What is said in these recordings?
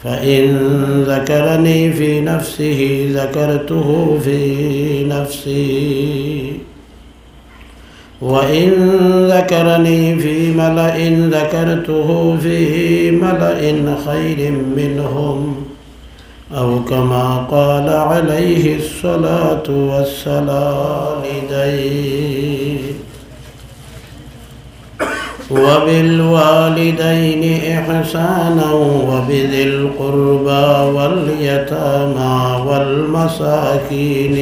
فإن ذكرني في نفسه ذكرته في نفسي وإن ذكرني في ملأ ذكرته في ملأ خير منهم أو كما قال عليه الصلاة والسلام. وبالوالدين إحسانا وبذي القربى واليتامى والمساكين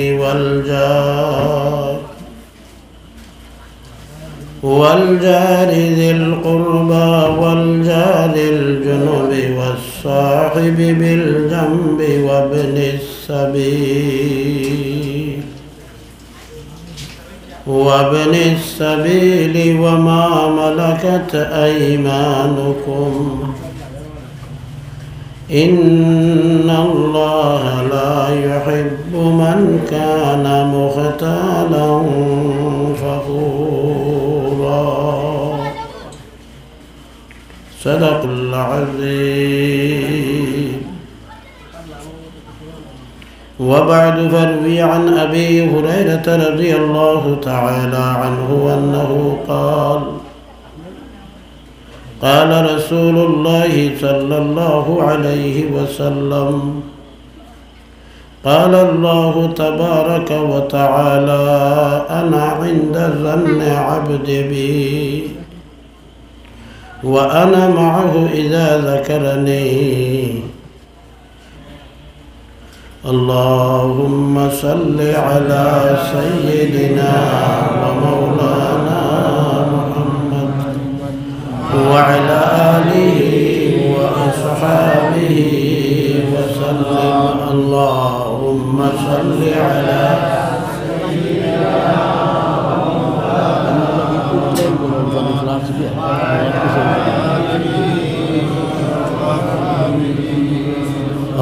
والجار ذي القربى والجار الجنب والصاحب بالجنب وابن السبيل وما ملكت أيمانكم إن الله لا يحب من كان مختالا فخورا. صدق العظيم. وبعد فروي عن أبي هريرة رضي الله تعالى عنه أنه قال رسول الله صلى الله عليه وسلم قال الله تبارك وتعالى أنا عند ظن عبدي بي وأنا معه إذا ذكرني. اللهم صل على سيدنا ومولانا محمد وعلى آله وأصحابه وسلم. اللهم صل على سيدنا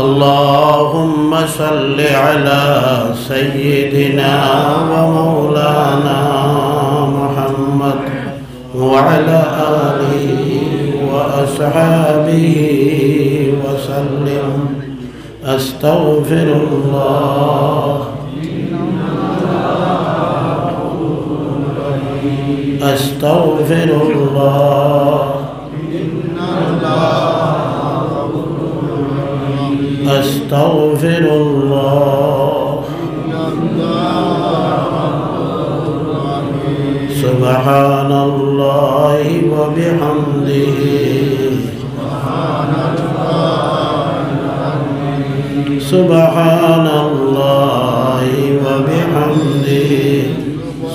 اللهم صل على سيدنا ومولانا محمد وعلى آله وأصحابه وسلم. أستغفر الله أستغفر الله أستغفر الله. سبحان الله وبحمده سبحان الله وبحمده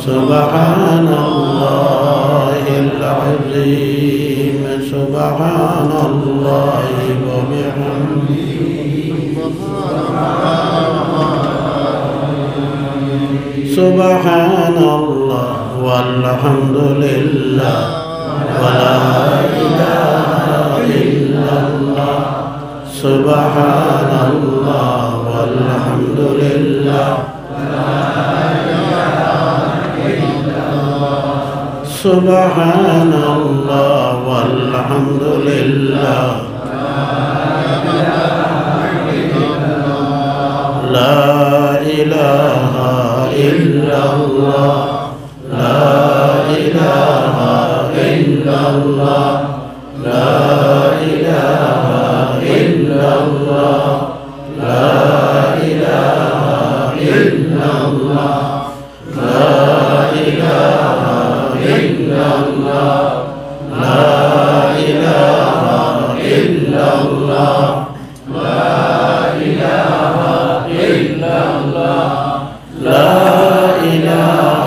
سبحان الله العظيم. سبحان الله وبحمده سبحان الله والحمد لله ولا إله إلا الله. سبحان الله والحمد لله سبحان الله والحمد لله لا إله إلا الله لا إله إلا الله لا إله إلا الله لا إله إلا الله لا إله إلا الله لا إله إلا الله لا إله إلا الله لا إله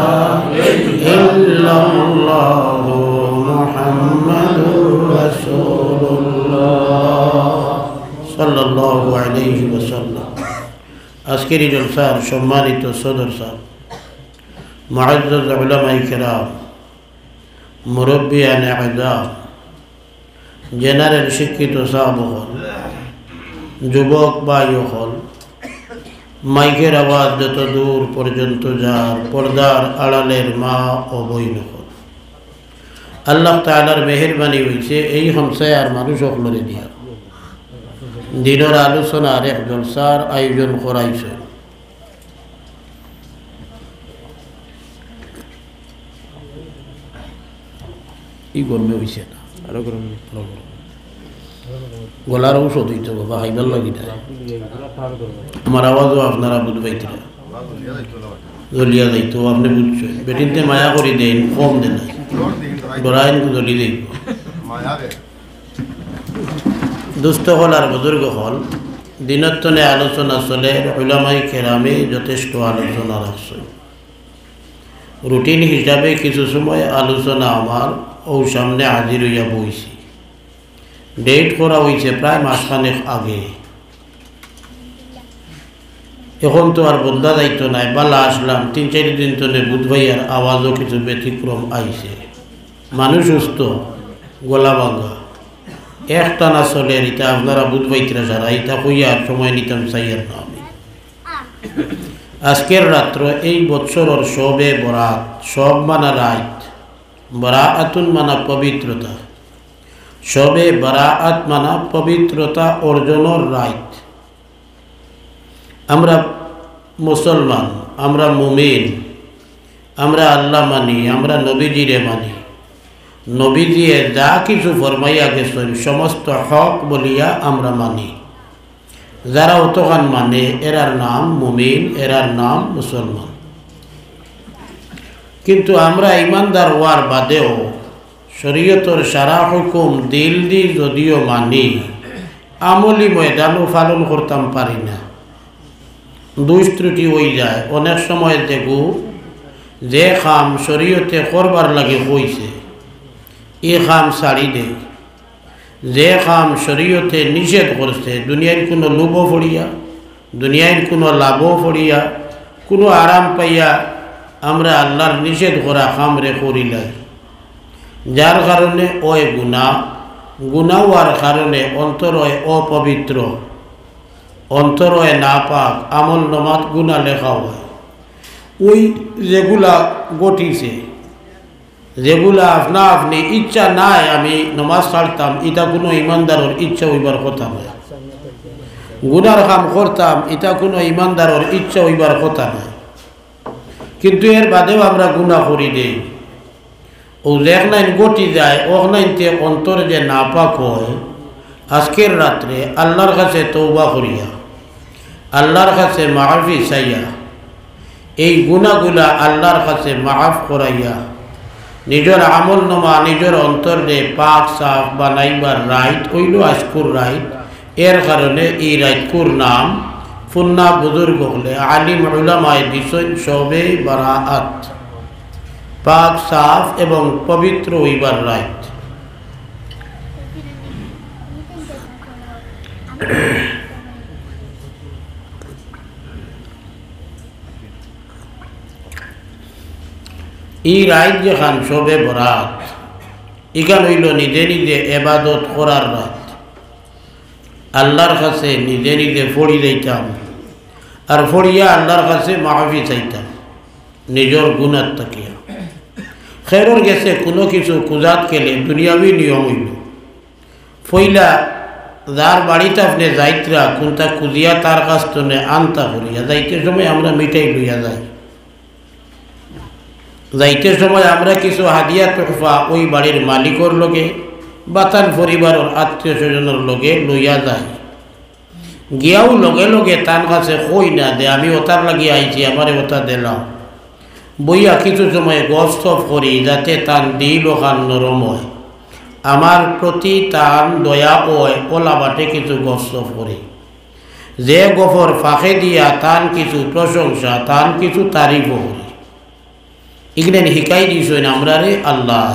إلا الله محمد رسول الله صلى الله عليه وسلم. আজকের জলসার সম্মানিত সদর সাহেব, মুআজ্জাজ উলামায়ে কিরাম, মুরব্বিয়ানে আযম, জেনারেল শিক্ষিত সাহেব হল, যুবক ভাই হল, মাইকের আওয়াজ যত দূর পর্যন্ত যার পর্দার আড়ালের মা ও বইন হল, আল্লাহ তাআলার মেহেরবানি হয়েছে এই হামসায়ার মানুষ সকলের দিয়া দিনের আলোচনার এক জলসার আয়োজন করাইছে। এই গরমে হয়েছে না, আরো গরম, গলার ঔষধ হইতে বাবা খাইবার লাগি না। আমার আওয়াজও আপনারা বুঝবাইতে জলিয়া যাইতো, আপনি বুঝছেন। বেটিনতে মায়া করি দেন, কম দেন নাই, ডরাইন জলি দেব। দুস্থ হল আর বুজুর্গ হল দিনতনে আলোচনা চলে। উলামায়ে কেরামে যথেষ্ট আলোচনা রাখছে। রুটিন হিসাবে কিছু সময় আলোচনা আমার ও সামনে হাজির হইয়া বইছি। ডেট করা হয়েছে প্রায় মাসখানেক আগে। এখন তো আর বদলা যাইতো নাই, বালা আসলাম 3-4 দিন তলে বুধ ভাইয়ার আওয়াজও কিছু ব্যতিক্রম আইছে। মানুষ সুস্থ, গলা ভাঙ্গা, একটানা চলে। এটা আপনারা বুধ ভাইতরা যারা এটা কইয়ার সময় নিতাম চাইয়ার না আমি। আজকের রাত্র এই বৎসরের সবে বরাত, সব মানা রাত, বরাআতুন মানা পবিত্রতা, সবে বরাআত মানা পবিত্রতা অর্জনের রাত। আমরা মুসলমান, আমরা মুমিন, আমরা আল্লাহ মানি, আমরা নবীজিরে মানি। নবীজিয়ে যা কিছু ফরমাইয়া গেছেন সমস্ত হক বলিয়া আমরা মানি। যারা অতখান মানে এরার নাম মুমিন, এরার নাম মুসলমান। কিন্তু আমরা ইমানদার হওয়ার বাদেও শরীয়তের সারা হুকুম দিল দি যদিও মানি, আমলি ময়দানও পালন করতাম পারি না। দুই ত্রুটি হয়ে যায়। অনেক সময় দেখো যে খাম শরীয়তে করবার লাগে কইছে এ খাম ছাড়ি দেয়। যে খাম শরীয়তে নিষেধ করছে, দুনিয়ার কোনো লোভও পড়িয়া, দুনিয়ার কোনো লাভও পড়িয়া, কোনো আরাম পাইয়া আমরা আল্লাহর নিষেধ করা খামরে করিলাই। যার কারণে ওই গুনাহ হওয়ার কারণে অন্তর হয় অপবিত্র, অন্তর হয় নাপাক, আমল নমাত গুনাহ লেখা হয়। ওই যেগুলা ঘটিছে, যেগুলা আপনি ইচ্ছা নাই আমি নমাজ ছাড়তাম, এটা কোনো ইমানদারের ইচ্ছা হইবার কথা নয়। গুনার কাম করতাম, এটা কোনো ইমানদারের ইচ্ছা হইবার কথা নয়। কিন্তু এর বাদেও আমরা গুনাহ করি দেই। ও লেখ নাইন গটি যায়, ও নাইনতে অন্তর যে নাপাক হয়। আজকের রাত্রে আল্লাহর কাছে তওবা করিয়া, আল্লাহর কাছে মাফি চাইয়া, এই গুনাহগুলা আল্লাহর কাছে মাফ করাইয়া নিজের আমল নামা, নিজের অন্তরে পাক সাফ বানাইবার রাইট হইল আজকুর রাইট। এর কারণে এই রাইটকুর নাম ফুন্না বুজুর্গ হলে আলিম উলামায়ে দিছেন সবে বরাআত, পাক সাফ এবং পবিত্র হইবার রাইট। এই রাত যেখান সবে বরাত, এখান হইল নিজে নিজে এবাদত করার রাত। আল্লাহর কাছে নিজে নিজে ফড়ি যাইতাম, আর ফড়িয়া আল্লাহর কাছে মাফি চাইতাম নিজের গুণার তাকিয়া। খেরর গেছে কোনো কিছু কুজাত খেলে দুনিয়াবি নিয়ম হইল। ফইলা যার বাড়িতে আপনি যাইতরা কোনটা কুজিয়া তার কাছ থেকে আনতা করিয়া যাইতে সময় আমরা মিঠাই লইয়া যাই। যাইতে সময় আমরা কিছু হাদিয়া তোহফা ওই বাড়ির মালিকর লগে বা তার পরিবারের আত্মীয় স্বজনের লগে লইয়া যায়। গিয়াও লগে লগে তার কাছে কই না দে আমি ওতার লাগিয়ে আইছি, আমারে ওতা দিলাম। বইয়া কিছু সময় গস্তফ করি যাতে তার দিল ওখান নরম হয়, আমার প্রতি তার দয়া হয়, ওলা বাটে কিছু গস্তফ করি। যে গফর ফাঁকে দিয়া তান কিছু প্রশংসা, তান কিছু তারিফ করি। এগুলেন শিকাই দিয়েছেন আমরা রে আল্লাহ।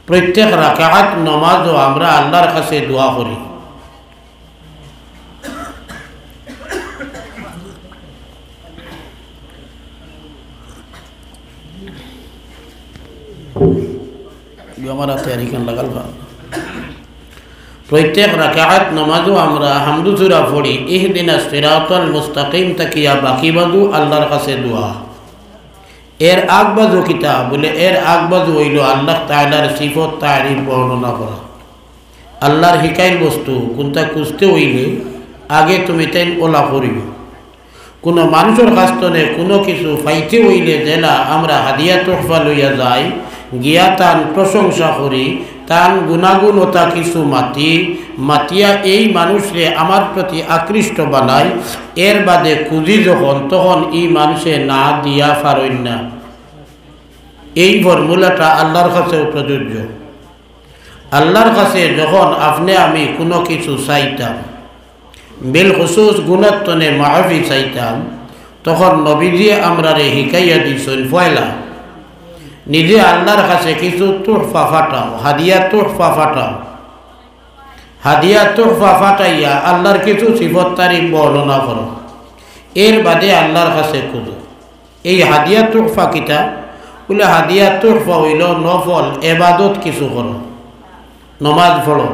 প্রত্যেক রাকাত নমাজও আমরা আল্লাহর কাছে দোয়া করি। আমার তৈরি কেন লাগাল ভালো। প্রত্যেক রাকাত নমাজও আমরা হামদু সূরা পড়ি, ইহদিনাস সিরাতাল মুস্তাকিম তাকিয়া বাকি বাদু আল্লাহর কাছে দোয়া। এর আগবাজু কিতাব বলে, এর আগবাজু হইল আল্লাহ তাআলার সিফত তারিফ বর্ণনা করা। আল্লাহর হিকাইল বস্তু কোনটা খুঁজতে হইলে আগে তুমি তাই ওলা করিব। কোনো মানুষের কাস্তনে কোনো কিছু পাইতে হইলে জেলা আমরা হাদিয়া তোহফা লইয়া যাই, গিয়া তান প্রশংসা করি, তান গুণাগুণতা কিছু মাতিয়া এই মানুষরে আমার প্রতি আকৃষ্ট বানাই। এর বাদে খুঁজি যখন তখন এই মানুষে না দিয়া পারেন না। এই ফর্মুলাটা আল্লাহর কাছেও প্রযোজ্য। আল্লাহর কাছে যখন আপনি আমি কোনো কিছু চাইতাম, বিল খুসুস গুণাত্তনে মাহফি চাইতাম, তখন নবীজি আমরা রে হিকাইয়া দিছেন পয়লা নিজে আল্লাহর কাছে কিছু তোহফা ফাটাও, হাদিয়া তোহফা ফাটাও। হাদিয়া তোহফা ফাটাইয়া আল্লাহর কিছু সিফত তারিফ বর্ণনা করো। এর বাদে আল্লাহর কাছে খুঁজো। এই হাদিয়া তোহফা কিতা বলে? হাদিয়া তোহফা হইল নফল এবাদত কিছু করো, নমাজ পড়ো,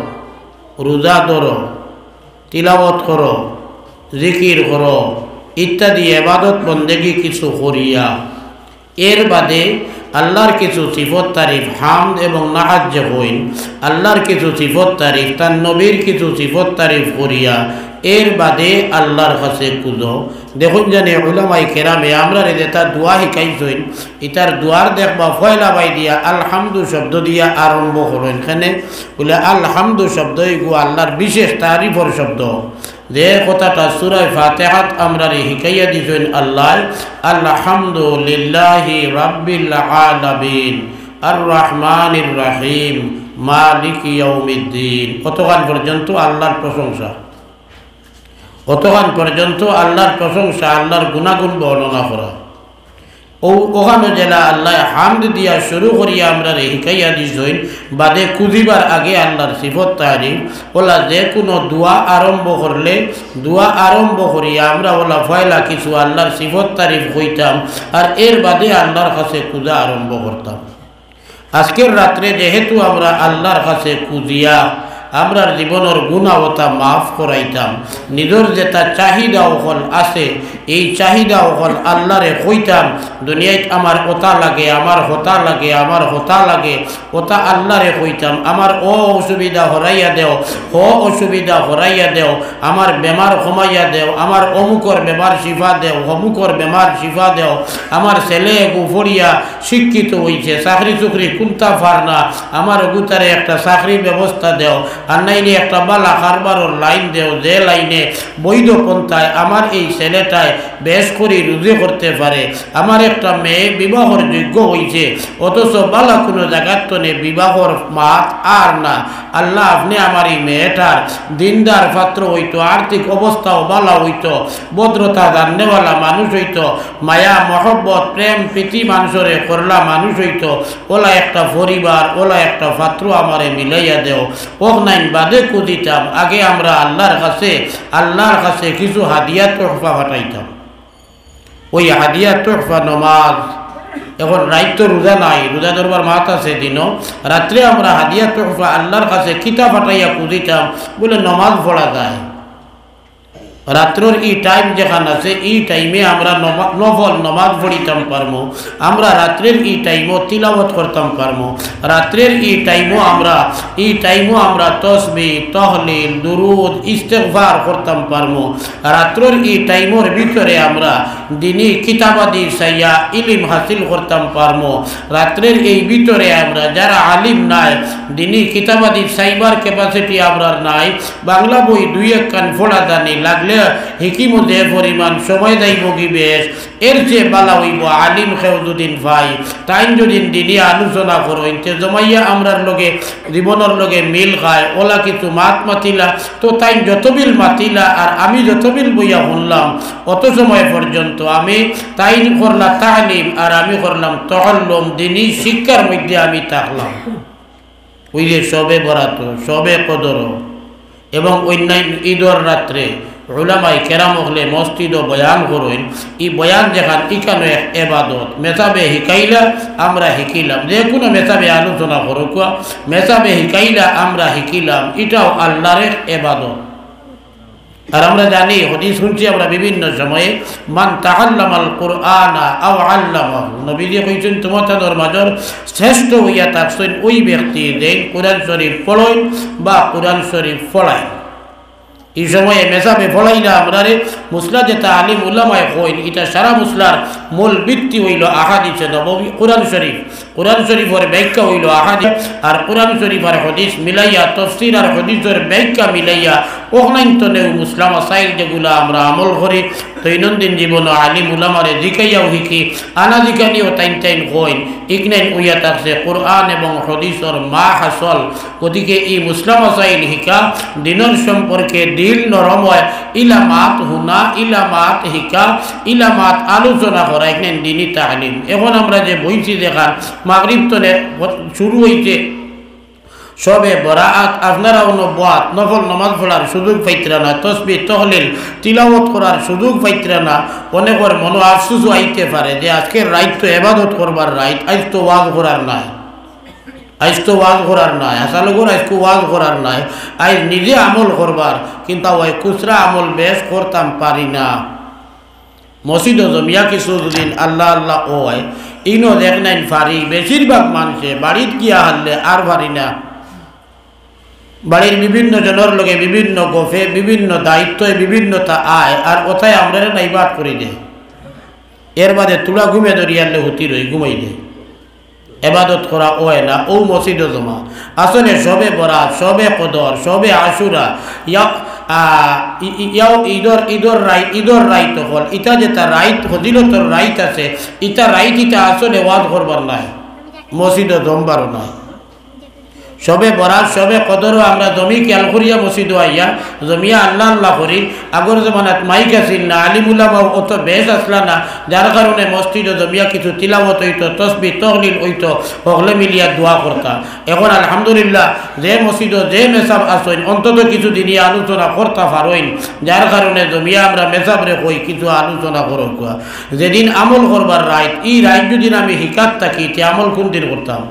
রোজা ধরো, তিলাওয়াত করো, জিকির করো ইত্যাদি এবাদত বন্দেগী কিছু করিয়া এর বাদে আল্লাহর কিছু সিফত তারিফ হামদ এবং নাহাজ যে হইন, আল্লাহর কিছু সিফত তারিফ তার নবীর কিছু সিফত তারিফ করিয়া এর বাদে আল্লাহর কাছে খুঁজো। দেখুন জানি উলামায়ে কেরামে আমরা রে যেটা দোয়া শিখাইছেন, ইতার দোয়ার দেখবা ফয়লা বাই দিয়া আলহামদু শব্দ দিয়া আরম্ভ করেন। এখানে বলে আলহামদু শব্দ এগু আল্লাহর বিশেষ তারিফর শব্দ। যে কথাটা সূরা ফাতিহাত আমরা রে শিখাইয়া দিছেন আল্লাহ, আলহামদুলিল্লাহি রাব্বিল আলামিন আর রহমানির রহিম মালিক ইয়াউমিদ্দিন। কতক্ষণ পর্যন্ত আল্লাহর প্রশংসা, কতক্ষণ পর্যন্ত আল্লাহর প্রশংসা, আল্লাহর গুণাগুণ বর্ণনা করা। ওখানে জেলা আল্লাহ হামদ দিয়া শুরু করিয়া আমরা শিখাইয়া দিছেন বাদে খুঁজিবার আগে আল্লাহর সিফত তারিফ ওলা যে কোনো দোয়া আরম্ভ করলে দোয়া আরম্ভ করিয়া আমরা ওলা ফয়লা কিছু আল্লাহর সিফত তারিফ হইতাম আর এর বাদে আল্লাহর কাছে খুঁজা আরম্ভ করতাম। আজকের রাত্রে যেহেতু আমরা আল্লাহর কাছে খুঁজিয়া আমরার জীবনের গুণাবতা মাফ করাইতাম, নিজের যেটা চাহিদা ওখল আছে এই চাহিদা ওখল আল্লাহরে কইতাম, দুনিয়ায় আমার ওতা লাগে, আমার হতা লাগে, আমার হতা লাগে, ওতা আল্লাহরে কইতাম। আমার ও অসুবিধা হরাইয়া দেও, ও অসুবিধা হরাইয়া দেও, আমার বেমার কমাইয়া দেও, আমার অমুকর বেমার শিফা দেও, অমুকর বেমার শিফা দেও, আমার ছেলে গুফরিয়া শিক্ষিত হইছে, চাকরি চুকরি কুন্তা ফার না, আমার গুতারে একটা চাকরির ব্যবস্থা দেও, আর নাইলে একটা বালা কারবারর লাইন দেও, যে লাইনে বৈধ পন্থায় আমার এই ছেলেটায় বেশ করে রুজু করতে পারে। আমার একটা মেয়ে বিবাহর যোগ্য হয়েছে অথচ বালা কোনো জায়গার তনে বিবাহর মাত আর না। আল্লাহ আপনি আমার এই মেয়েটার দিনদার পাত্র হইতো, আর্থিক অবস্থাও বালা হইতো, ভদ্রতা জাননেওয়ালা মানুষ হইতো, মায়া মহব্বত প্রেম প্রীতি মানুষরে করলা মানুষ হইতো, ওলা একটা পরিবার ওলা একটা পাত্র আমারে মিলাইয়া দেও। ওক নাই বাদে কুদিতাম, আগে আমরা আল্লাহর কাছে কিছু হাদিয়া তোহফা ফাটাইতাম। ওই হাদিয়া তোহফা নমাজ, এখন রাত তো রোজা নাই, রোজা ধরবার মাত আছে দিনও, রাত্রে আমরা হাদিয়া তোহফা আল্লাহর কাছে কিতা ফাটাইয়া কুদিতাম বলে নমাজ পড়া যায়। রাত্রের এই টাইম যেখান আছে এই টাইমে আমরা নফল নমাজ পড়িতাম পারমো, আমরা রাত্রের এই টাইমও তিলাওয়াত করতাম পারমো, রাত্রের এই টাইমও আমরা তসবিহ তহলিল দুরুদ ইস্তেগফার করতাম পারমো, রাত্রের এই টাইমের ভিতরে আমরা দিনী কিতাবাদি সাইয়া ইলিম হাসিল করতাম পারমো, রাত্রের এই ভিতরে আমরা যারা আলিম নাই দিনী কিতাবাদি সাইবার ক্যাপাসিটি আমরা নাই, বাংলা বই দুই এক কান ফোড়া জানি লাগলে হিকিমু যে পরিমাণ সময় যাইব কি বেশ, এর চেয়ে বালা হইব আলিম খেউ দুদিন ভাই তাই যদি দিনই আলোচনা করো ইনতে জমাইয়া আমরার লগে জীবনের লগে মিল খায়, ওলা কিছু মাত মাতিলা তো তাই যত বিল মাতিলা আর আমি যত বিল বইয়া শুনলাম, অত সময় পর্যন্ত আমি তাই করলাম তালিম আর আমি করলাম তহল্লুম, দিনই শিক্ষার মধ্যে আমি থাকলাম। ওই যে সবে বরাত সবে কদর এবং অন্যান্য ঈদর রাত্রে উলামায়ে কেরাম হলে মসজিদ ও বয়ান করেন, এই বয়ান যেখান ইকানো এক এবাদত মেসাবে শিকাইলা আমরা শিকিলাম, যে কোনো মেসাবে আলোচনা করুক মেসাবে শিকাইলা আমরা শিকিলাম, এটাও আল্লাহর এক এবাদত। আর আমরা জানি হাদিস শুনছি আমরা বিভিন্ন সময়ে মান তাআল্লামাল কুরআনা আও আল্লামাহু নবীজি কইছেন তোমাদের মাঝর শ্রেষ্ঠ হইয়া থাকছেন ওই ব্যক্তি যে কোরআন শরীফ পড়েন বা কোরআন শরীফ পড়ায় এই সময়ে মেসাবে পড়াইলা আমরা রে মুসলা যেটা আলিম উলামায়ে কইন এটা সারা মুসলার মূল ভিত্তি হইল আহাদিসে নববী কোরআন শরীফের ব্যাখ্যা হইল আহাদিস আর কোরআন শরীফ আর হাদিস মিলাইয়া তাফসীর আর হাদিসের ব্যাখ্যা মিলাইয়া ওখানেই তো নেও মুসলাম মাসাইল যেগুলা আমরা আমল করি দৈনন্দিন জীবন আলিম উলামারে জিকাইয়াও শিখি আনা জিকানিও টাইম কইন ইকনাইন উইয়া থাকছে কোরআন এবং হাদিসের মা হাসল গতিকে এই মুসলাম মাসাইল শিকা দিনের সম্পর্কে দিল নরম হয় ইলামাত হুনা ইলামাত শিকা ইলামাত আলোচনা করা এখানে দিনই তালিম এখন আমরা যে বইছি দেখান মাগরিব তো শুরু হইছে সবে বরাত আপনারা নবুয়াত নফল নামাজ পড়ার সুযোগ পাইতরা না তাসবিহ তাহলিল তিলাওয়াত করার সুযোগ পাইতরা না অনেকের মনে আফসোস হইতে পারে যে আজকের রাত তো ইবাদত করবার রাত আজ তো ওয়াজ করার নাই আসলে আজকে ওয়াজ করার নাই আজ নিজে আমল করবার কিন্তু ওই খুচরা আমল বেশ করতাম পারি না মসজিদ জমিয়া কিছুদিন আল্লাহ আল্লাহ ওয় ইনো দেখ নাই পারি বেশিরভাগ মানুষে বাড়িত গিয়া হারলে আর পারি না বাড়ির বিভিন্ন জনের লগে বিভিন্ন গফে বিভিন্ন দায়িত্বে বিভিন্নতা আয় আর ওথায় আমরা নাইবাদ করি দে এর বাদে তুলা ঘুমে দরিয়ালে হুতি রই ঘুমাই দে এবাদত করা হয় না ও মসজিদ জমা আসলে সবে বরাত সবে কদর সবে আশুরা ঈদর রাইত হল ইটা যেটা রাইত ফজিলতর রাইত আছে ইটা রাইত ইটা আসলে ওয়াজ করবার নাই মসজিদ জমবারও নাই সবে বরাত সবে কদরও আমরা জমি খেয়াল করিয়া মসজিদ আইয়া জমিয়া আল্লাহ আল্লাহ করি আগর জমানাত মাইক আসিল না আলিমুল্লাহ অত বেশ আসলা না যার কারণে মসজিদ জমিয়া কিছু তিলাওয়াত হইতো তসবিহ তহলিল হইতো হকলে মিলিয়া দোয়া করতা এখন আলহামদুলিল্লাহ যে মসজিদ যে মেসাব আসইন অন্তত কিছু দিনই আলোচনা করতা পারইন যার কারণে জমিয়া আমরা মেসাবরে কই কিছু আলোচনা করো যেদিন আমল করবার রাইত এই রাইত যদি আমি হিকাত থাকি তে আমল কোন দিন করতাম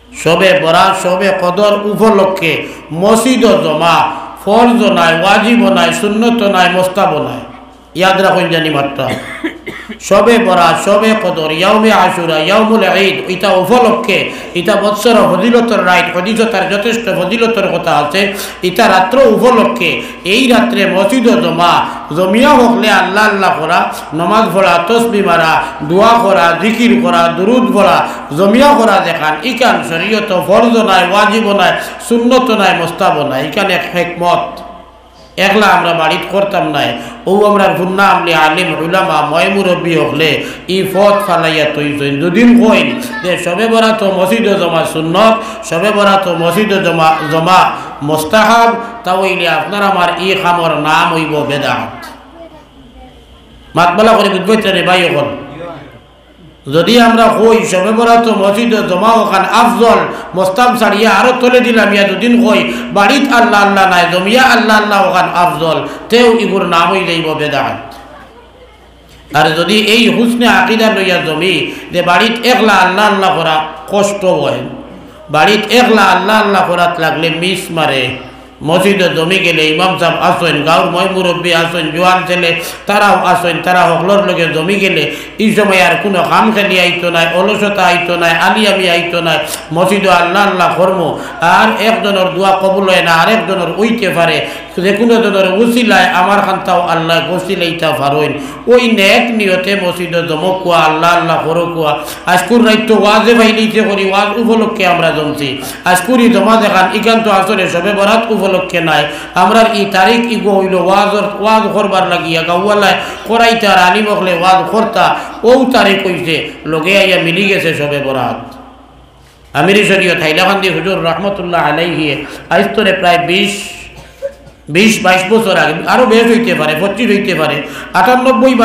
সবে বরাত সবে কদর উপলক্ষে মসজিদ জমা ফরজ নাই ওয়াজিব নাই সুন্নত নাই মোস্তাব নাই ইয়াদ রাখুন জানি মাত্রা সবে বরাত সবে কদর ইয়াউমে আশুরা ইয়াউমুল ঈদ এটা উপলক্ষে এটা বৎসর ফজিলতর রাইত ফজিলতার যথেষ্ট ফজিলতর কথা আছে এটা রাত্র উপলক্ষে এই রাত্রে মসজিদ জমিয়া হকলে আল্লাহ আল্লাহ করা নমাজ পড়া তসবিহ মারা দোয়া করা জিকির করা দুরুদ পড়া জমিয়া করা দেখান ইকান শরীয়ত ফরজ নাই ওয়াজিব নাই সুন্নত নাই মোস্তাব নাই ইকান এক হিকমত একলা আমরা বাড়িত করতাম নাই ও আমরা ভুন্না আমলি আলিম উলামা ময়মুরব্বী হলে ই ফত ফালাইয়া তৈরি দুদিন কইন যে সবে বরাত মসজিদ জমা সুন্নত সবে বরাত মসজিদ জমা মোস্তাহাব তাহলে আপনার আমার ই খামর নাম হইব বেদাত মাতবলা করে বুঝবেন ভাই এখন যদি আমরা কই সবে বরাত মসজিদ জমা ওখান আফজল মোস্তাব ছাড়িয়া আরো তলে দিলাম ইয়া দুদিন কই বাড়িত আল্লাহ আল্লাহ নাই জমিয়া আল্লাহ আল্লাহ ওখান আফজল তেও ইগুর নাম হই যাইব বেদাত আর যদি এই হুসনে আকিদা লইয়া জমি যে বাড়িত একলা আল্লাহ আল্লাহ করা কষ্ট হয় বাড়িত একলা আল্লাহ আল্লাহ করাত লাগলে মিস মারে মসজিদে জমি গেলে ইমাম সাহেব আসেন গাঁর ময় মুরব্বী আসেন জোয়ান ছেলে তারাও আসেন তারা হকলর লগে জমি গেলে এই সময় আর কোনো কাম খেলি আইতো নাই অলসতা আইতো নাই আলিয়ামি আইতো নাই মসজিদ আল্লাহ আল্লাহ কর্ম আর একজনের দোয়া কবুল হয় না আরেকজনের উইতে পারে যে কোনো জনের উসিলায় আমার খান্তাও আল্লাহ গসিলাইতা পারেন ওই নেক নিয়তে মসজিদ জমক কুয়া আল্লাহ আল্লাহ করো কুয়া আজকুর রাইতো ওয়াজে ভাইলিতে করি ওয়াজ উপলক্ষে আমরা জমছি আজকুরি জমা দেখান ইকান্ত আসলে সবে বরাত উপলক্ষে নাই আমরা এই তারিখ ইগো হইল ওয়াজ করবার লাগিয়া গাওয়ালায় করাইতে আর আলিম হলে ওয়াজ করতা ও তারিখ হইছে লগে আইয়া মিলি গেছে সবে বরাত আমিরি শরীয়ত হাইলাকান্দি হুজুর রহমতুল্লাহ আলাইহি আইস্তরে প্রায় 20-22 বছর আগে আরও বেশ হইতে পারে 25 হইতে পারে 98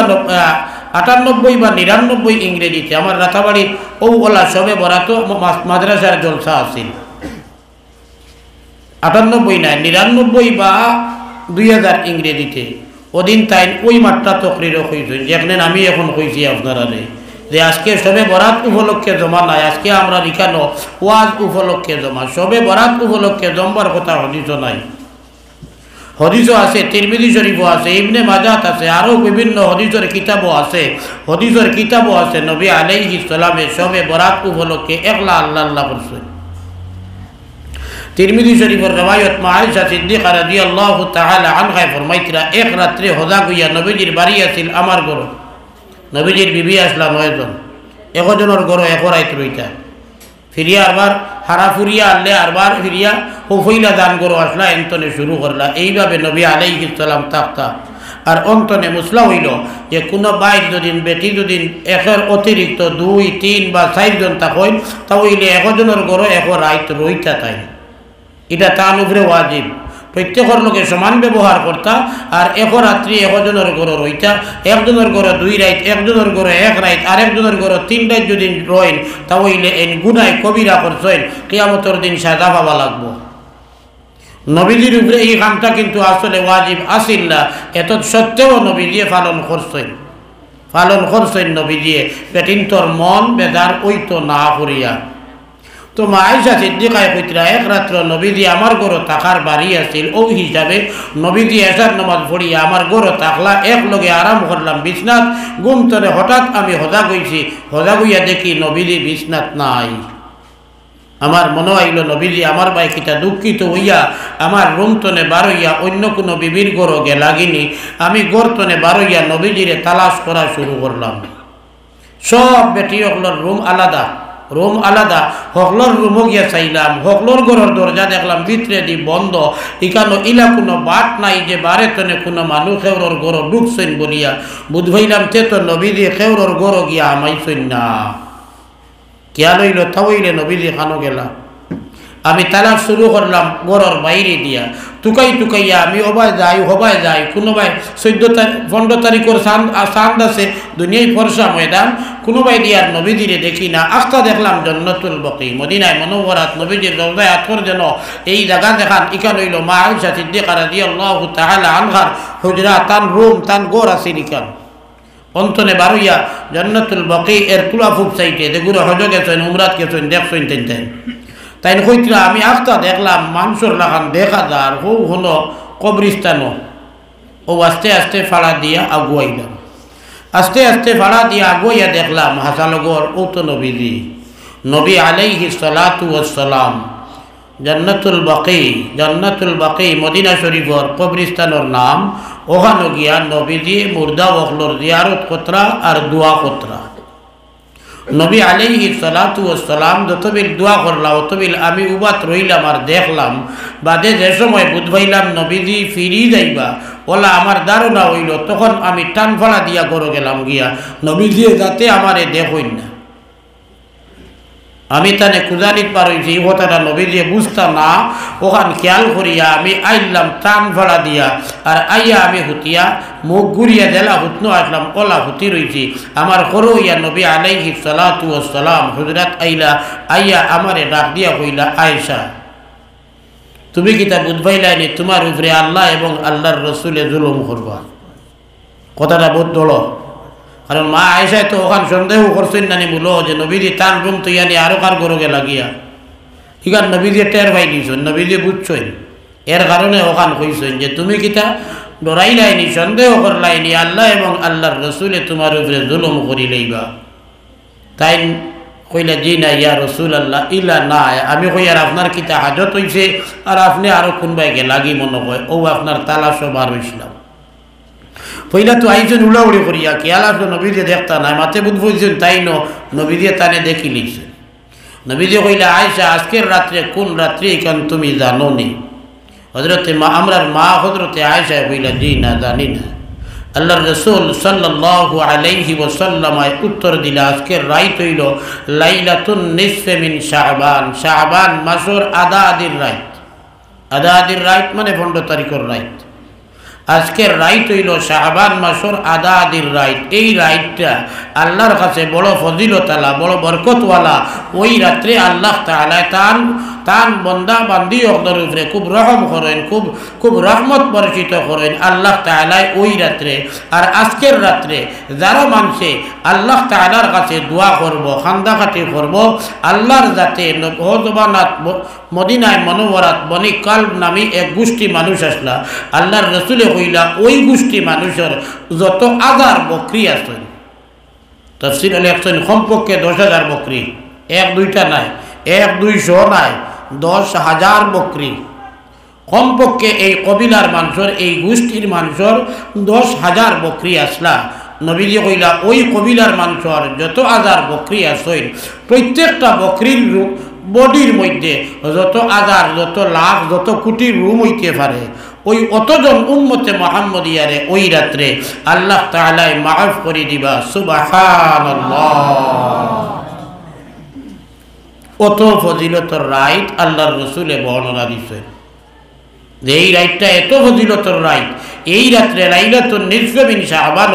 বা 99 ইংরেজিতে আমার রাতাবাড়ি ও ওলা সবে বরাত মাদ্রাসার জলসা আছিল 98 নাই 99 বা 2000 ইংরেজিতে ওদিন তাই ওই মাত্রা তকরিরও কইছেন যেখানে আমি এখন কইছি আপনারা যে আজকে সবে বরাত উপলক্ষে জমা নাই আজকে আমরা লিখানো ওয়াজ উপলক্ষে জমা সবে বরাত উপলক্ষে জমবার কথা হদিত নাই হদিসও আছে, তিরমিজি শরীফও আছে, ইবনে মাজাহ আছে, আরও বিভিন্ন হদিসের কিতাবও আছে। হদিসের কিতাবও আছে নবী আলাইহিস সালামে শবে বরাত উপলক্ষে একলা আল্লাহ আল্লাহ করছেন। তিরমিজি শরীফের রওয়ায়াত মা আয়েশা সিদ্দিকা রাদিয়াল্লাহু তাআলা আনহা ফরমাইতরা, এক রাত্রে হজা গইয়া নবীজির বাড়ি আছিল আমার ঘর। নবীজির বিবি আসলা 9 জন, একজনের ঘর এক রাত রইতা, ফিরিয়া আবার হারা ফুরিয়া আনলে আরবার ফিরিয়া হুফইলা দান করো আসলা, এন্তনে শুরু করলা। এইভাবে নবী আলাইহিস সালাম থাকতা। আর অন্তনে মুসলা হইল যে কোনো বাইর যদি বেটি যদি একের অতিরিক্ত 2, 3 বা 4 জন থাকেন, তাহলে একজনের ঘর এক রাত রইতা। তাই এটা তার উপরে ওয়াজিব, প্রত্যেকের লোকে সমান ব্যবহার করতা। আর এক রাত্রি একজনের ঘর রইতা, একজনের ঘর 2 রাত, একজনের ঘর 1 রাত, আরেকজনের ঘর 3 রাত যদি রইন, তাহলে এই গুনায় কবিরা করছেন, কিয়ামতের দিন সাজা পাওয়া লাগবো। নবীজির উপরে এই কামটা কিন্তু আসলে ওয়াজিব আসিল না, এত সত্ত্বেও নবীজিয়ে পালন করছেন নবীজিয়ে, বেটিন্তর মন বেদার ওইতো না করিয়া। তো মা আয়েশা সিদ্দিকায় কইতরা, এক রাত্র নবীজি আমার ঘর থাকার বাড়ি আছিল, ওই হিসাবে নবীজি এশার নামাজ পড়িয়া আমার ঘর থাকলা, এক লগে আরাম করলাম বিছনাত। ঘুম তরে হঠাৎ আমি হজা গইয়া দেখি নবীজি বিছনাত নাই। আমার মনে হইল নবীজি আমার ভাই কিতা দুঃখিত হইয়া আমার রুম তনে বারইয়া অন্য কোনো বিবির ঘর গেলাগিনি। আমি ঘর তনে বারইয়া নবীজিরে তালাশ করা শুরু করলাম। সব বেটি হকলর রুম আলাদা, হকলর রুমও গিয়া চাইলাম, হকলর ঘরের দরজা দেখলাম ভিতরে দি বন্ধ। ইকানো ইলা কোনো বাট নাই যে বারে তনে কোনো মানুষ খেউরর ঘর ঢুকছেন বলিয়া বুধ হইলাম তে তো নবীজি খেউরর ঘর গিয়া আমাইছেন না। কিয়া লইল তাইলে নবীজি খানো গেলা। আমি তালাশ শুরু করলাম ঘরের বাইরে দিয়া, টুকাইয়া আমি হবাই যাই। কোনোবাই 15 তারিখের চাঁদ আছে, দুনিয়ায় ফর্সা ময়দান, কোনোবাই দিয়ার নবীজিরে দেখি না। আস্তা দেখলাম জান্নাতুল বাকি, মদিনায় মনোবরাত নবীজির রওজায় আতর যেন এই জায়গা দেখান। ইকান হইল মা আয়েশা সিদ্দিকা রাদিয়াল্লাহু তাআলা আনহার হুজরা, তান রুম তান ঘর আছে ইকান। অন্তনে বারইয়া জান্নাতুল বাকি এর তুলাফুক চাইতে যেগুলো হজ গেছেন, উমরাত গেছেন, দেখছেন তেন তাই কইতরা, আমি আস্তা দেখলাম মানুষের লাগান দেখা যার হলো কবরিস্তানও। ও আস্তে আস্তে ফাড়া দিয়া আগুয়াইলাম, আগুয়াইয়া দেখলাম হাসালগর ও তো নবী আলাইহিস সালাতু ওয়াস সালাম জান্নাতুল বাকি মদিনা শরীফর কবরিস্তানের নাম। ওখানে গিয়া নবীজি মুর্দা ওখলর জিয়ারত কতরা আর দোয়া কতরা। নবী আলাইহিস সালাতু ওয়াস সালাম যতবিল দোয়া করলা অতবিল আমি উবাত রইলাম আর দেখলাম। বাদে যে সময় বুধ ভাইলাম নবীজি ফিরি যাইবা ওলা আমার ধারণা হইল, তখন আমি টান ফাড়া দিয়া গড়ে গেলাম গিয়া নবীজি যাতে আমারে দেখইন না। আমি তানে কুজানিত পারইছি এই কথাটা নবীজি বুঝতাম না। ওখান খেয়াল করিয়া আমি আইলাম টান ফাড়া দিয়া, আর আইয়া আমি হুতিয়া মুখ ঘুরিয়া দেলা হুতনো আসলাম, ওলা হুতি রইছি। আমার করো ইয়া নবী আলাইহিস সালাতু ওয়াস সালাম হুজরাত আইয়া আমারে ডাক দিয়া কইলা, আয়েশা তুমি কিতা বুঝবাইলাইনি তোমার উপরে আল্লাহ এবং আল্লাহর রসুলে জুলুম করবা। কথাটা বহুত দড়, কারণ মা আয়েশায় তো ওখান সন্দেহ করছেন নানি বলো যে নবীজি টান রুম তো ইয়ানি আরো কার গরো গেলা গিয়া। ইখান নবীজি টের পাই দিয়েছেন, নবীজি বুঝছেন, এর কারণে ওখান কইছেন যে তুমি কিতা ডরাইলাইনি, সন্দেহ করলাইনি আল্লাহ এবং আল্লাহর রসুলে তোমার উপরে জুলুম করিলেইবা। তাই কইলা, জি না ইয়া রসুল আল্লাহ, ইলা না। আমি কই আর আপনার কিতা হাজত হইছে আর আপনি আরো কোনবাই লাগি মনে হয়, ও আপনার তালাশও বার হইছিলাম। পইলা তো আইছেন উড়াউড়ি করিয়া, খেয়াল আসলো নবীজি দেখতা নাই, মাতে বুধ বুঝছেন তাই নবীজি তানে দেখি লিখছেন। নবীজি কইলা, আয়েশা আজকের রাত্রে কোন রাত্রি কেন তুমি জানো নি? হজরতে আমরার মা হজরতে আয়েশা কইলা, জি না জানি না। আল্লাহর রসুল সাল্লাল্লাহু আলাইহি ওয়াসাল্লাম উত্তর দিলা, আজকের রাত হইল লাইলাতুন নিসফে মিন শাবান মাসের আধা আদির রাত মানে 15 তারিখের রাত। আজকের রাত হইল শাবান মাসের আধা আদির রাত। এই রাতটা আল্লাহর কাছে বড় ফজিলতওয়ালা, বড় বরকতওয়ালা। ওই রাত্রে আল্লাহ তাআলা তান বন্দা বান্দি অকদর উপরে খুব রহম করেন, খুব রহমত বর্ষিত করেন আল্লাহ তাআলা ওই রাত্রে। আর আজকের রাত্রে যারা মানুষে আল্লাহ তাআলার কাছে দোয়া করব, খান্দাখাতি করব, আল্লাহর যাতে হজবানাত মদিনায় মনোবরাত বনি কালব নামে এক গোষ্ঠী মানুষ আসলা, আল্লাহর রসুলে কইলা ওই গোষ্ঠী মানুষের যত আদার বকরি আছেন, তাফসীর লেখছেন কমপক্ষে 10,000 বকরি, 1-2টা নাই, 1-200 নাই, 10,000 বকরি কমপক্ষে এই কবিলার মানুষের, এই গোষ্ঠীর মানুষের 10,000 বকরি আসলা। নবীজি কইলা ওই কবিলার মানুষের যত আদার বকরি আসেন প্রত্যেকটা বকরির বডির মধ্যে যত আদার, যত লাখ, যত কোটি রুম হইতে পারে ওই অতজন উম্মতে মুহাম্মদিয়ারে ওই রাত্রে আল্লাহ তাআলা মাফ করে দিবা। সুবহানাল্লাহ। অত ফজিলতর রাইত আল্লাহর রসুলে বর্ণনা দিছে যে এই রাইতটা এত ফজিলতর রাইত, এই রাত্রে লাইলাতুন নিসফে মিন শাবান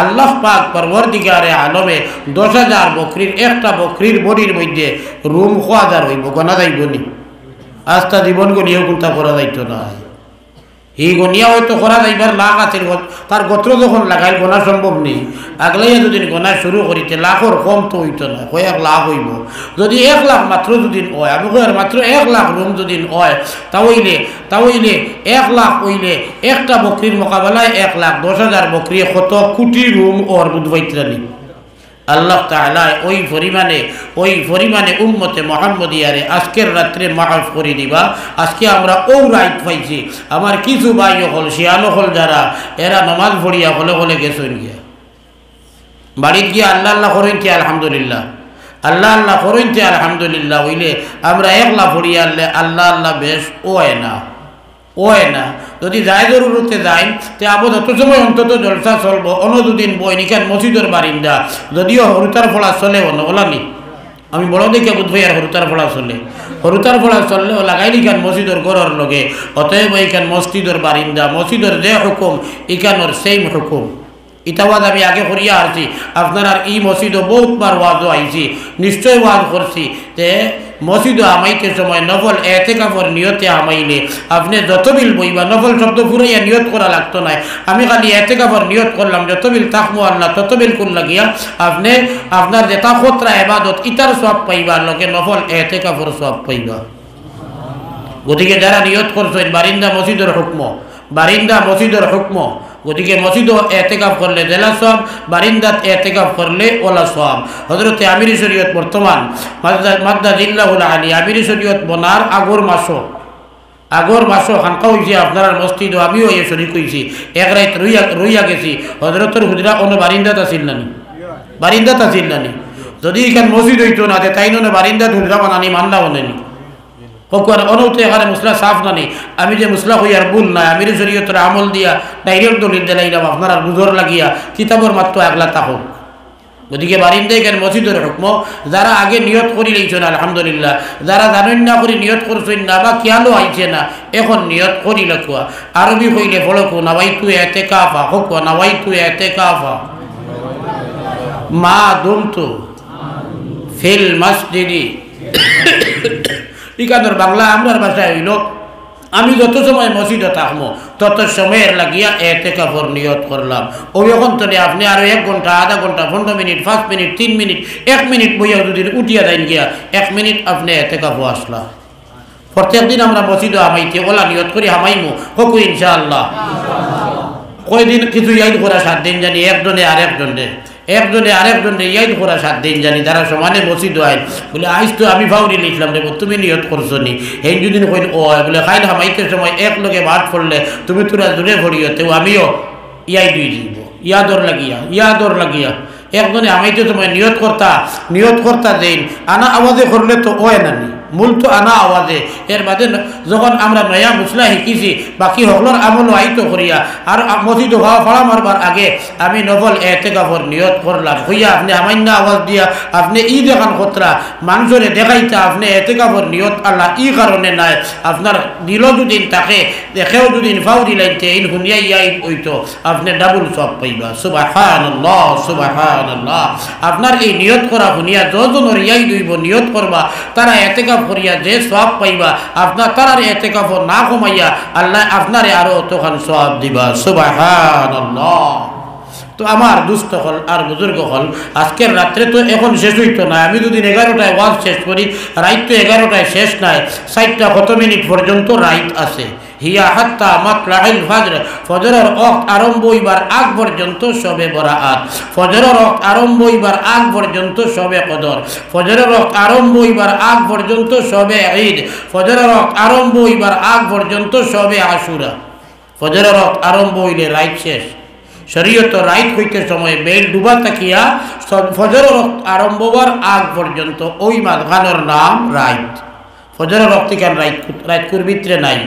আল্লাহ পাক পরওয়ারদিগারে আলমে 10,000 বকরির একটা বকরির বডির মধ্যে রুম খোয়াদার হইব, গোনা যাইব নি? আস্তা জীবন গনিয়েও কোনটা করা যাইত না, এই গনিয়া হয়তো করা যাইবার লাখ আছে, তার গোত্র যখন লাগাইল গোনা সম্ভব নেই। আগলাই যদি গোনা শুরু করিতে লাখর কম তো হইতো না, কয়েক লাখ হইব। যদি 1 লাখ মাত্র যদি হয়, আমি কয়েক মাত্র 1 লাখ রুম যদি হয়, তাহলে 1 লাখ হইলে একটা বকরির মোকাবেলায় 1,10,000 বকরি কত কোটি রুম ওর বুধবাইত্রানি। আল্লাহ তাআলা ওই পরিমাণে উম্মতে মুহাম্মদিয়ারে আজকের রাত্রে মাফ করে দিবা। আজকে আমরা ও রাইত পাইছি, আমার কিছু ভাই হল শিয়ানো হল যারা এরা নামাজ পড়িয়া হলে গেছেন গিয়া বাড়িতে গিয়া আল্লাহ আল্লাহ করেন কি আলহামদুলিল্লাহ, আল্লাহ আল্লাহ করেন কি আলহামদুলিল্লাহ হইলে আমরা একলা পড়িয়া আনলে আল্লাহ আল্লাহ বেশ ওয় না। যদি যায় জরুরতে যাই তে আবু যত সময় অন্তত জলসা চলবো, অন্য দুদিন বইনিকান মসজিদের বারিন্দা যদিও হরুতার ফলা চলে ওলানি, আমি বড় দেখে বুধ ভাই আর হরুতার ফলা চললে ও লাগাই লিখান মসজিদের গড়ের লগে। অতএব এইখান মসজিদের বারিন্দা, মসজিদের যে হুকুম ইখানোর সেম হুকুম। ইতাওয়াজ আমি আগে করিয়া আসছি, আপনার আর এই মসজিদও বহুতবার ওয়াজও আইছি, নিশ্চয় ওয়াজ করছি যে মসজিদও আমাইতে সময় নফল এতেকাফর নিয়তে আমাইলে আপনি যত বিল বইবা, নফল শব্দ ফুরাইয়া নিয়ত করা লাগতো না, আমি খালি এতেকাফর নিয়ত করলাম যত বিল তাকমু আল্লাহ তত বিল কোন লাগিয়া আপনি আপনার যেটা খতরা ইবাদত ইতার সওয়াব পাইবা, লোকে নফল এতেকাফর সওয়াব পাইবা। গতিকে যারা নিয়ত করছেন বারিন্দা মসজিদের হুকম, গতিকে মসজিদও এতেকাফ করলে জেলা সওয়াব, বারিন্দাত এতেকাফ করলে ওলা সওয়াব। হযরতে আমিরি শরীয়ত বর্তমান মাদ্দাজিল্লাহুল আলী আমিরি শরীয়ত বনার আগর মাসও খানকা হয়েছে আপনার মসজিদও আমিও এ শরীক হয়েছি, এক রাত রইয়া গেছি। হযরতের হুজরা অন্য বারিন্দাত আসিল নানি, যদি এখান মসজিদ হইতো না তাই নয় বারিন্দাত হুজরা বানানি মানলাও নেনি অনৌতে এখানে মুসলা সাফ নানি। আমি যে মুসলা হই আর ভুল নাই, আমির শরীয়তের আমল দিয়া ডাইরেক্ট দলিল দিলাইলাম আপনার আর বুঝর লাগিয়া কিতাবর মাত্র 1 লাখ টাকা। গতিকে বারিন্দা এখানে মসজিদের হুকম, যারা আগে নিয়ত করি লইছেন আলহামদুলিল্লাহ, যারা জানেন না করে নিয়ত করছেন না বা খেয়ালও আইছে না এখন নিয়ত করি লেখুয়া। আরবি হইলে ফলকু নাওয়াইতু ইতিকাফা, হুকু নাওয়াইতু ইতিকাফা মা দুমতু ফিল মসজিদি। ইকানোর বাংলা আমরার ভাষায় হইল আমি যত সময় মসজিদে থাকবো তত সময়ের লাগিয়া এতেকাফর নিয়ত করলাম। ওই এখন তো আপনি আরো 1 ঘন্টা, আধা ঘন্টা, 15 মিনিট, 5 মিনিট, 3 মিনিট, 1 মিনিট বইয়া যদি উঠিয়া দেন গিয়া 1 মিনিট আপনি এতেকাফও আসলা। প্রত্যেক দিন আমরা মসজিদে আমাইতে ওলা নিয়ত করি হামাইমু হকু ইনশাআল্লাহ। কয়দিন কিছু ইয়াদ করা 7 দিন জানি, একজনে আরেকজনে ইয়াদ করা 7 দিন জানি, যারা সমানে মসজিদ আইন বলে আইস তো আমি ভাউরি লিখলাম রে তুমি নিয়ত করছো নি এই যদি কইল ও বলে খাইল হামাইতে সময় এক লগে ভাত পড়লে তুমি তোরা জোরে ভরিও তেও আমিও ইয়াই দুই দিব ইয়াদর লাগিয়া একজনে আমাইতে সময় নিয়ত করতা দেন আনা আওয়াজে করলে তো ওয় নানি, মূল তো আনা আওয়াজে। এর বাদে যখন আমরা নয়া মুসলা শিকিছি বাকি সকলের আমলও আইতো করিয়া আর মসজিদ হওয়া ফাড়া মারবার আগে আমি নফল এতেকাফর নিয়ত করলাম হইয়া আপনি আমান্য আওয়াজ দিয়া আপনি ই দেখান খতরা মানুষরে দেখাইতা আপনি এতেকাফর নিয়ত আল্লাহ ই কারণে নাই, আপনার দিল দুদিন তাকে দেখেও দুদিন ফাউ দিলাইতে ইন হুনিয়া ইয়াই হইতো আপনি ডাবল সব পাইবা। সুবহানাল্লাহ সুবহানাল্লাহ। আপনার এই নিয়ত করা হুনিয়া যজনের ইয়াই দইব নিয়ত করবা তারা এতেকাফ এতেকাফ করিয়া যে সওয়াব পাইবা আপনার তারার এতেকাফ না কমাইয়া আল্লাহ আপনারে আরো তখন সওয়াব দিবা সুবহানাল্লাহ। তো আমার দুস্থ হল আর বুজুর্গ হল আজকের রাত্রে তো এখন শেষ হইতো না, আমি যদি 11টায় ওয়াজ শেষ করি রাইত তো 11টায় শেষ নাই, 4টা কত মিনিট পর্যন্ত রাইত আছে। হিয়া হাত্তা মাতলাইল ফজর, ফজরের ওয়াক্ত আরম্ভ হইবার আগ পর্যন্ত শবে বরাআত, ফজরের ওয়াক্ত আরম্ভ হইবার আগ পর্যন্ত শবে কদর, ফজরের ওয়াক্ত আরম্ভ হইবার আগ পর্যন্ত শবে ঈদ, ফজরের ওয়াক্ত আরম্ভ হইবার আগ পর্যন্ত শবে আশুরা। ফজরের ওয়াক্ত আরম্ভ হইলে রাইত শেষ। শরীয়ত রাইত হইতে সময় বেল ডুবা তাকিয়া ফজরের ওয়াক্ত আরম্ভ হওয়ার আগ পর্যন্ত ওই মাঝখানের নাম রাইত। ফজরের ওয়াক্ত কেন রাইত কুর ভিতরে নাই,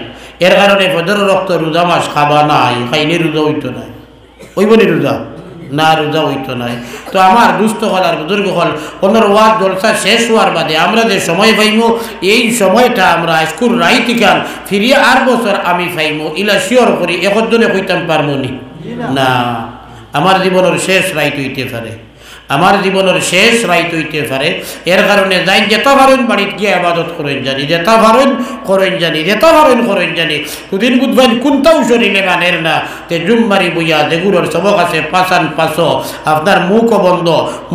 এর কারণে ফজরের ওয়াক্ত রোজা মাস খাবা নাই, খাইলে রোজা হইতো নাই, ওই বলি রোজা না, রোজা হইতো নাই। তো আমার দুস্থ হল আর বুজুর্গ হল ওনার ওয়াজ জলসা শেষ হওয়ার বাদে আমরা যে সময় পাইমো এই সময়টা আমরা স্কুল রাইত কান ফিরিয়ে আর বছর আমি পাইমো ইলা শিওর করি একজনে কইতাম পারমো নি না। আমার জীবনের শেষ রাইত হইতে পারে, আমার জীবনের শেষ রাইত হইতে পারে। এর কারণে যাই যেতে পারেন বাড়িতে গিয়ে আবাদত করেন জানি, যেতে পারেন করেন জানি, যেতে পারেন করেন জানি। দুদিন বুধবার কোনটাও শরীরে মানের না তে জুমমারি বইয়া যেগুলোর সবক আছে পাশান পাশো, আপনার মুখও বন্ধ,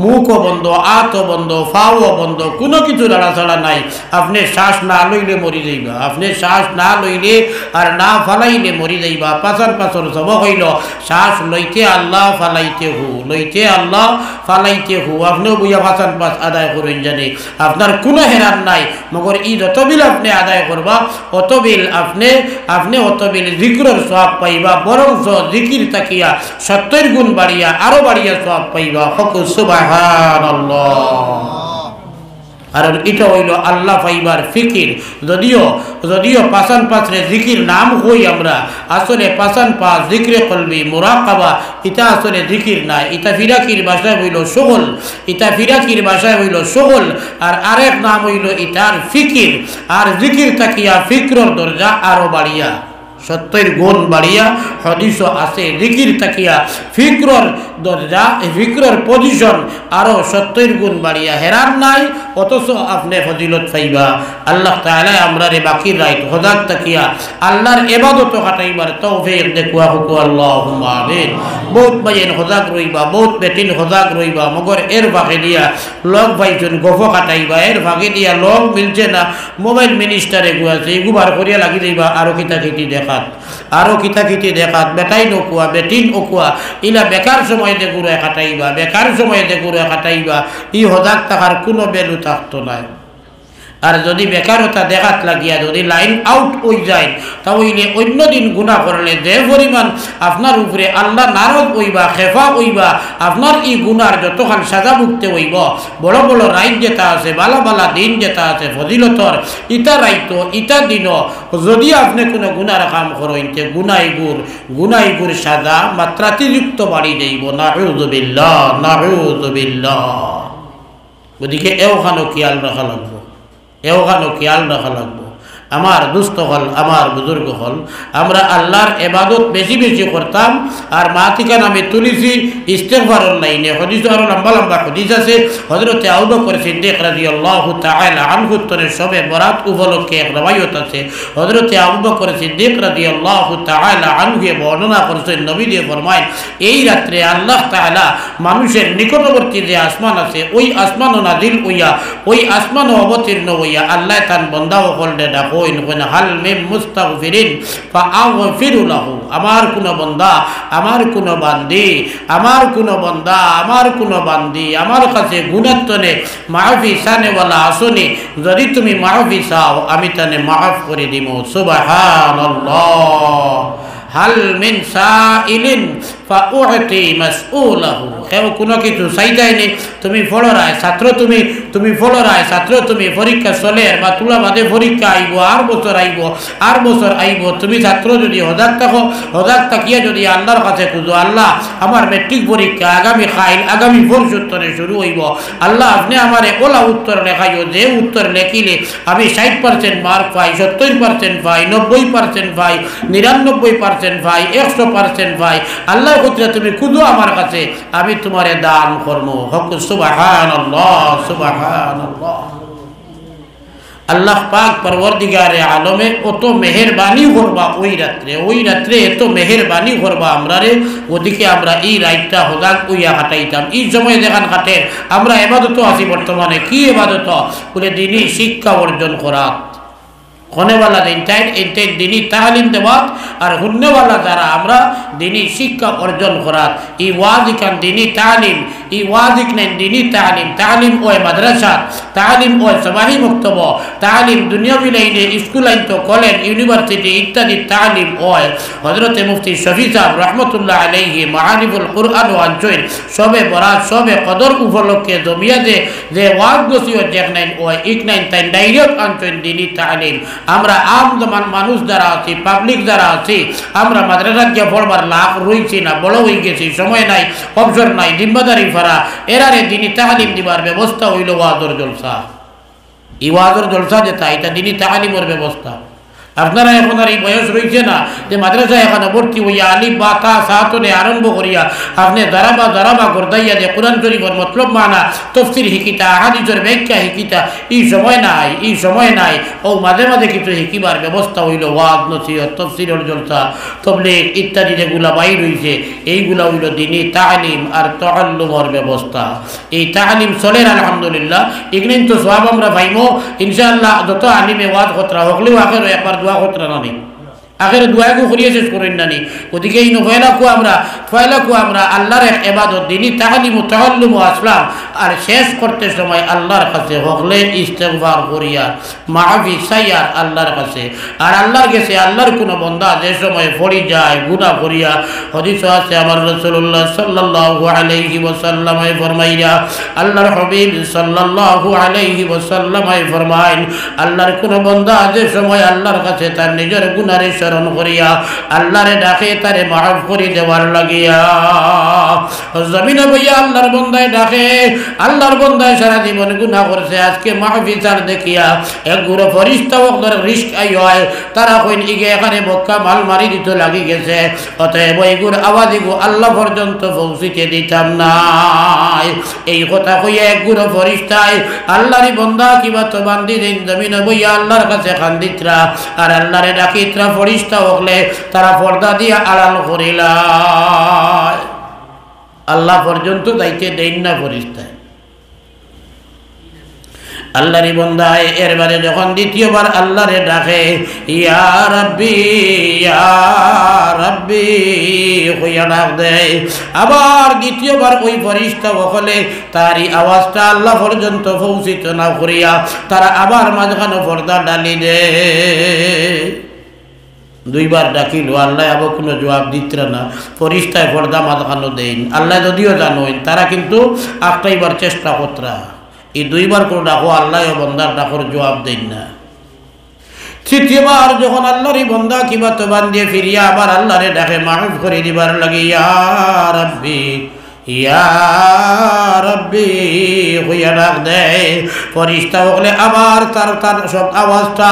মুখও বন্ধ, আতও বন্ধ, ফাও বন্ধ, কোনো কিছু লাড়াছাড়া নাই। আপনি শ্বাস না লইলে মরি যাইবা, আপনি শ্বাস না লইলে আর না ফালাইলে মরি যাইবা। পাশান পাশর সবক হইল শ্বাস লইতে আল্লাহ, ফালাইতে হু, লইতে আল্লাহ, ফালাইতে হু। আপনিও বইয়া পাশান পাশ আদায় করেন জানি, আপনার কোনো হেরান নাই। মগর ঈদ অতবিল আপনি আদায় করবা, অতবিল আপনি অতবিল জিক্রর সওয়াব পাইবা, বরং জিকির তাকিয়া 70 গুণ বাড়িয়া আরো বাড়িয়া সওয়াব পাইবা। হকু সুবহানাল্লাহ। কারণ এটা হইল আল্লাহ পাইবার ফিকির। যদিও পাশান পাশরে জিকির নাম হই আমরা, আসলে পাশান পাশ জিক্রে কলবি মুরাকাবা এটা আসলে জিকির না, এটা ফিরাকির ভাষায় হইল শগল, এটা ফিরাকির ভাষায় হইল শগল। আর আরেক নাম হইল এটার ফিকির। আর জিকির তাকিয়া ফিক্রর দরজা আরো বাড়িয়া 70 গুণ বাড়িয়া হাদিসও আছে। জিকির তাকিয়া ফিক্রর দরজা, ফিক্রর পজিশন আরো 70 গুণ বাড়িয়া হেরান নাই, অথচ আপনি ফজিলত পাইবা। আল্লাহ তাআলা আমরা রে বাকির রাইত হজাক তাকিয়া আল্লাহর ইবাদত কাটাইবার তৌফিক দেখুয়া হুকু আল্লাহুম্মা আমিন। বহুত বাইন হজাক রইবা, বহুত বেটিন হজাক রইবা, মগর এর ভাগে দিয়া লগ ভাইজন গফ কাটাইবা, এর ভাগে দিয়া লগ মিলছে না মোবাইল মিনিস্টারে গুয়াছে এগুবার করিয়া লাগি যাইবা আরো কিতাকিতি দেখাত, আরো কিতাকিতি দেখাত, বেটাই নকুয়া বেটিন ওকুয়া ইলা বেকার সময় দেখুরে কাটাইবা, বেকার সময় দেখুরে কাটাইবা। ই হজাক থাকার কোনো বেলু থাকতো নাই। আর যদি বেকারতা দেখাত লাগিয়া যদি লাইন আউট হয়ে যায় তাহলে অন্য দিন গুনাহ করলে যে পরিমাণ আপনার উপরে আল্লাহ নারাজ হইবা, খেফা হইবা, আপনার এই গুনার যতক্ষণ সাজা ভুগতে হইব। বড় বড় রাইত যেটা আছে, বালা বালা দিন যেটা আছে ফজিলতর, ইটা রাইত ইটা দিন যদি আপনি কোনো গুনার কাম করেনতে গুনাইগুর সাজা মাত্রাতিযুক্ত বাড়ি যাইব। নাউযুবিল্লাহ, নাউযুবিল্লাহ। ওদিকে এওখানো খেয়াল রাখা লাগবে, এওখানো খেয়াল রাখা লাগবে। আমার দুস্থ হল, আমার বুজুর্গ হল, আমরা আল্লাহর ইবাদত বেশি বেশি করতাম। আর মা থেকে আমি তুলিছি ইস্তেগফারের লাইনে। হাদিস আরো লম্বা লম্বা হাদিস আছে। হযরতে আবু বকর সিদ্দিক রাদিয়াল্লাহু তাআলা আনহু তরে সবে বরাত উপলক্ষে এক রওয়ায়াত আছে। হযরতে আবু বকর সিদ্দিক রাদিয়াল্লাহু তাআলা আনহু বর্ণনা করেছেন, নবী দিয়ে ফরমায় এই রাত্রে আল্লাহ তাআলা মানুষের নিকটবর্তী যে আসমান আছে ওই আসমানও নাজিল হইয়া, ওই আসমানও অবতীর্ণ হইয়া আল্লাহ তান বান্দা সকলকে ডাকো, হাল মিন মুস্তাগফিরিন ফাআগফিরু লাহু। আমার কোন বান্দা, আমার কোন বান্দি, আমার কোন বান্দা, আমার কোন বান্দি আমার কাছে গুণাত্তনে মাফি সানেওয়ালা আসনি, যদি তুমি মাফি চাও আমি তানে মাফ করে দিব। সুবহানাল্লাহ। হাল মিন সাইলিন ফাউতি মাসউলাহু। কেউ কোনো কিছু চাইতাইনি, তুমি ফলরায় ছাত্র, তুমি ফলরায় ছাত্র, তুমি পরীক্ষা চলে বা তুলা বাদে পরীক্ষা আইব, আর বছর আইব, আর বছর আইব, তুমি ছাত্র যদি হজাক থাকো, হজাক থাকিয়া যদি আল্লাহর কাছে খুঁজো, আল্লাহ আমার মেট্রিক পরীক্ষা আগামী খাইল আগামী 75 শুরু হইব, আল্লাহ আপনি আমার ওলা উত্তর লেখাইও, যে উত্তর লেখিলে আমি 60% মার্ক পাই, 70% পাই, 90% পাই, 99% পাই, 100% পাই, আল্লাহ কইরা তুমি খুঁজো আমার কাছে, আমি তোমারে দান করব। হক সুবহানাল্লাহ, সুবহানাল্লাহ। আল্লাহ পাক পরওয়ারদিগারে আলমে অত মেহেরবানি করবা ওই রাত্রে এত মেহেরবানি করবা আমরা রে ওদিকে আমরা এই রাইটটা হদাক উইয়া কাটাইতাম। এই সময় দেখান কাটে আমরা এবাদত আছি বর্তমানে কি এবাদত বলে দিনই শিক্ষা অর্জন করা হনেওয়ালা দিন দিনই তালিম দেওয়াত আর হুন্নেওয়ালা যারা আমরা দিনই শিক্ষা অর্জন করাত এই ওয়াজিকান দিনই তালিম এই ওয়াজিক নেন দিনই তালিম ওই মাদ্রাসা তালিম ওই সবাহি মক্তব তালিম দুনিয়াবি লাইনে স্কুল আইন তো কলেজ ইউনিভার্সিটি ইত্যাদি তালিম ওই হজরতে মুফতি শফি সাহেব রহমতুল্লাহ আলাইহি মাআরিফুল কুরআন ও আঞ্চল সবে বরাত সবে কদর উপলক্ষে জমিয়া যে ওয়াজ গসিও জেক নাইন ওই ইক নাইন তাই ডাইরেক্ট আঞ্চল দিনই তালিম আমরা আম মানুষ যারা আছি পাবলিক যারা আছি আমরা মাদ্রাসা গিয়ে পড়বার লাভ রইছি না বড় হয়ে গেছি সময় নাই অবসর নাই জিম্মাদারি ফারা এরারে দিনই তালিম দিবার ব্যবস্থা হইল ওয়াজর জলসা এই ওয়াজর জলসা যেটা এটা দিনই তালিমের ব্যবস্থা আপনারা এখন আর এই বয়স রয়েছে না যে মাদ্রাসায় এখানে ভর্তি হইয়া আলিফ বা তা সাতনে আরম্ভ করিয়া আপনি দারাবা গর্দাইয়া যে কোরআন শরীফের মতলব মানা তফসির হিকিতা হাদিসের ব্যাখ্যা হিকিতা এই সময় নাই ও মাঝে মাঝে কিছু হিকিবার ব্যবস্থা হইল ওয়াজ নসিহত তফসিরের জলসা তবলিগ ইত্যাদি যেগুলা বাইর হইছে এইগুলা হইল দিনই তালিম আর তাআল্লুমের ব্যবস্থা। এই তালিম চলের আলহামদুলিল্লাহ এখানে তো সওয়াব আমরা পাইমো ইনশাআল্লাহ। যত আলিমে ওয়াজ খতরা হকলেও আখের একবার দোয়া খতরা নানি আখের দোয়াগু করিয়ে শেষ করেন নানি ওদিকে এই ফয়লাকু আমরা আল্লাহর এক ইবাদত দিনই তালিম ও তাআল্লুম ও আসলাম আর শেষ করতে সময় আল্লাহর কাছে হকলে ইস্তেগফার করিয়া মাফি চাইয়ার আল্লাহর কাছে আর আল্লাহর কাছে আল্লাহর কোনো বান্দা যে সময় পড়ি যায় গুনাহ করিয়া হাদিস আছে আমার রাসূলুল্লাহ সাল্লাল্লাহু আলাইহি ওয়াসাল্লাম ফরমাইয়া আল্লাহর হাবিব সাল্লাল্লাহু আলাইহি ওয়াসাল্লাম ফরমাইন আল্লাহর কোনো বান্দা যে সময় আল্লাহর কাছে তার নিজের গুনাহের স্মরণ করিয়া আল্লাহরে ডাকে তারে মাফ করে দেওয়ার লাগিয়া জমিনে বইয়া আল্লাহর বান্দায় ডাকে আল্লাহর বান্দায় সারা জীবন গুনাহ করছে আজকে মাহফিল দেখিয়া এক গুরু ফেরেশতা ওদের রিস্ক আই হয় তারা কইন ইগে এখানে বক্কা মাল মারি দিত লাগি গেছে অতএব ওই গুর আওয়াজ গো আল্লাহ পর্যন্ত পৌঁছিতে দিতাম না। এই কথা কইয়া এক গুরু ফেরেশতায় আল্লাহরই বান্দা কিবা তো বান্দি দিন জমিনে বইয়া আল্লাহর কাছে কান্দিতরা আর আল্লাহরে ডাকিতরা ফেরেশতা হলে তারা পর্দা দিয়া আড়াল করিলা আল্লাহ পর্যন্ত যাইতে দেন না ফেরেশতায় আল্লাহরই বান্দায় এরবারে যখন দ্বিতীয়বার আল্লাহরে ডাকে ইয়া রাব্বি কইয়া ডাক দেয় আবার দ্বিতীয়বার ওই ফেরেশতা হলে তারই আওয়াজটা আল্লাহ পর্যন্ত পৌঁছিত না করিয়া তারা আবার মাঝখানে পর্দা ডালি দেয়। দুইবার ডাকিল আল্লাহ আবার কোনো জবাব দিতরা না ফেরেশতায় পর্দা মাঝখানো দেন আল্লাহ যদিও জানেন তারা কিন্তু একটাইবার চেষ্টা করতরা এই দুইবার করে ডাকো আল্লাহ বন্দার ডাকর জবাব দেন না। তৃতীয়বার যখন আল্লাহরই বন্দা কিবা তো বান দিয়ে ফিরিয়া আবার আল্লাহরে ডাকে মাফ করে দিবার লাগে ইয়া রাব্বি হইয়া ডাক দেয় ফেরেশতা হলে আবার তার সব আওয়াজটা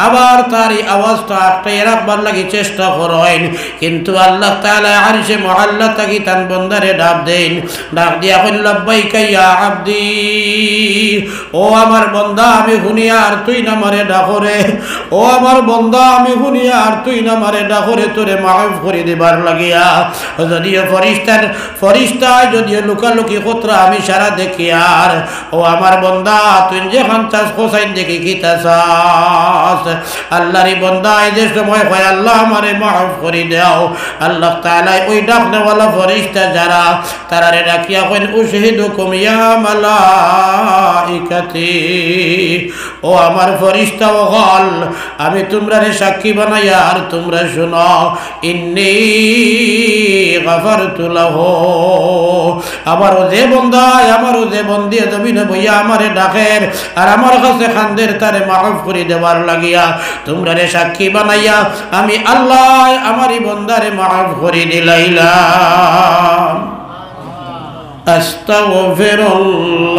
আবার তারই আওয়াজটা একটাই রাখবার লাগি চেষ্টা করেন কিন্তু আল্লাহ তাআলা আরশে মুআল্লা থাকি তান বন্দারে ডাক দেন ডাক দিয়া কইল লাব্বাইকা ইয়া আবদি ও আমার বন্দা আমি শুনি আর তুই না মারে ডাকরে ও আমার বন্দা আমি শুনি আর তুই না মারে ডাকরে তোরে মাফ করে দিবার লাগিয়া যদিও ফেরেশতা যদিও লুকালুকি খতরা আমি সারা দেখি আর ও আমার বন্দা তুই যেখান চাস হোসাইন দেখি কিতা চাস আল্লাহরই বন্দা এই যে সময় হয় আল্লাহ আমারে মাফ করে দাও আল্লাহ তাআলা ওই ডাকনেওয়ালা ফেরেশতা যারা তারারে ডাকিয়া কইন উশহিদুকুম ইয়া মালাইকাতি ও আমার ফেরেশতা হল আমি তোমরারে সাক্ষী বানাইয়া আর তোমরা শুনো ইন্নী গাফারতু লাহু আমারও যে বন্দি জমিনে বইয়া আমারে ডাকের আর আমার কাছে খান্দের তারে মাফ করে দেওয়ার লাগিয়া তোমরা রে সাক্ষী বানাইয়া আমি আল্লাহ আমারই বন্দারে মাফ করে দিলাইলাম আস্তাগফিরুল্লাহ